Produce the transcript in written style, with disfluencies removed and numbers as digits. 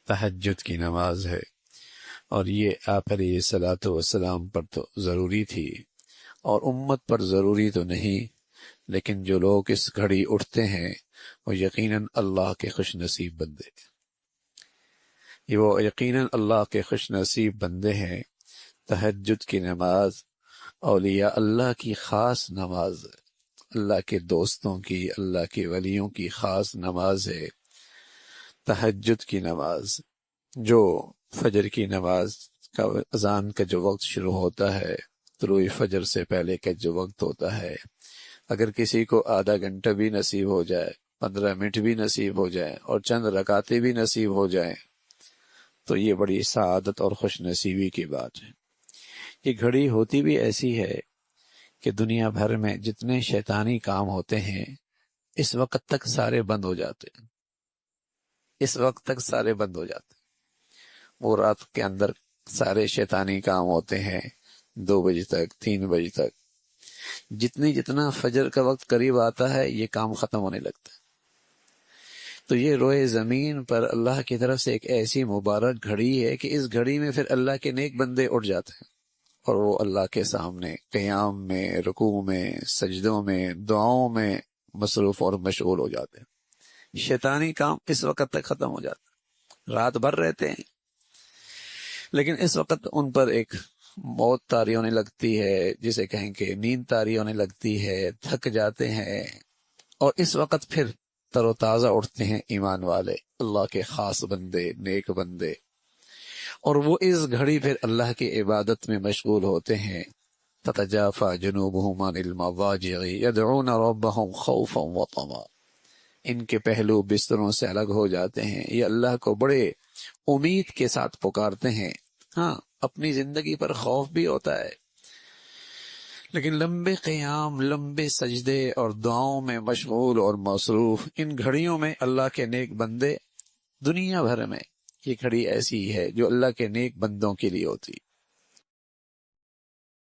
تہجد کی نماز ہے، اور یہ آپ علیہ الصلوۃ والسلام پر تو ضروری تھی اور امت پر ضروری تو نہیں، لیکن جو لوگ اس گھڑی اٹھتے ہیں وہ یقیناً اللہ کے خوش نصیب بندے، یہ وہ یقیناً اللہ کے خوش نصیب بندے ہیں۔ تہجد کی نماز اولیاء اللہ کی خاص نماز ہے، اللہ کے دوستوں کی، اللہ کے ولیوں کی خاص نماز ہے تہجد کی نماز۔ جو فجر کی نماز کا اذان کا جو وقت شروع ہوتا ہے، طلوع فجر سے پہلے کا جو وقت ہوتا ہے، اگر کسی کو آدھا گھنٹہ بھی نصیب ہو جائے، 15 منٹ بھی نصیب ہو جائے اور چند رکعتیں بھی نصیب ہو جائیں تو یہ بڑی سعادت اور خوش نصیبی کی بات ہے۔ یہ گھڑی ہوتی بھی ایسی ہے کہ دنیا بھر میں جتنے شیطانی کام ہوتے ہیں اس وقت تک سارے بند ہو جاتے ہیں، اس وقت تک سارے بند ہو جاتے ہیں۔ وہ رات کے اندر سارے شیطانی کام ہوتے ہیں 2 بجے تک، 3 بجے تک، جتنا فجر کا وقت قریب آتا ہے یہ کام ختم ہونے لگتا ہے۔ تو یہ روئے زمین پر اللہ کی طرف سے ایک ایسی مبارک گھڑی ہے کہ اس گھڑی میں پھر اللہ کے نیک بندے اٹھ جاتے ہیں اور وہ اللہ کے سامنے قیام میں، رکوع میں، سجدوں میں، دعاؤں میں مصروف اور مشغول ہو جاتے ہیں۔ شیطانی کام اس وقت تک ختم ہو جاتا ہے، رات بھر رہتے ہیں، لیکن اس وقت ان پر ایک موت طاری ہونے لگتی ہے، جسے کہیں کہ نیند طاری ہونے لگتی ہے، تھک جاتے ہیں، اور اس وقت پھر تر و تازہ اٹھتے ہیں ایمان والے، اللہ کے خاص بندے، نیک بندے، اور وہ اس گھڑی پھر اللہ کی عبادت میں مشغول ہوتے ہیں۔ تتجافى جنوبهم عن المضاجع يدعون ربهم خوفا وطمعا، ان کے پہلو بستروں سے الگ ہو جاتے ہیں، یہ اللہ کو بڑے امید کے ساتھ پکارتے ہیں۔ ہاں، اپنی زندگی پر خوف بھی ہوتا ہے، لیکن لمبے قیام، لمبے سجدے اور دعاؤں میں مشغول اور مصروف ان گھڑیوں میں اللہ کے نیک بندے دنیا بھر میں، یہ گھڑی ایسی ہے جو اللہ کے نیک بندوں کے لیے ہوتی ہے۔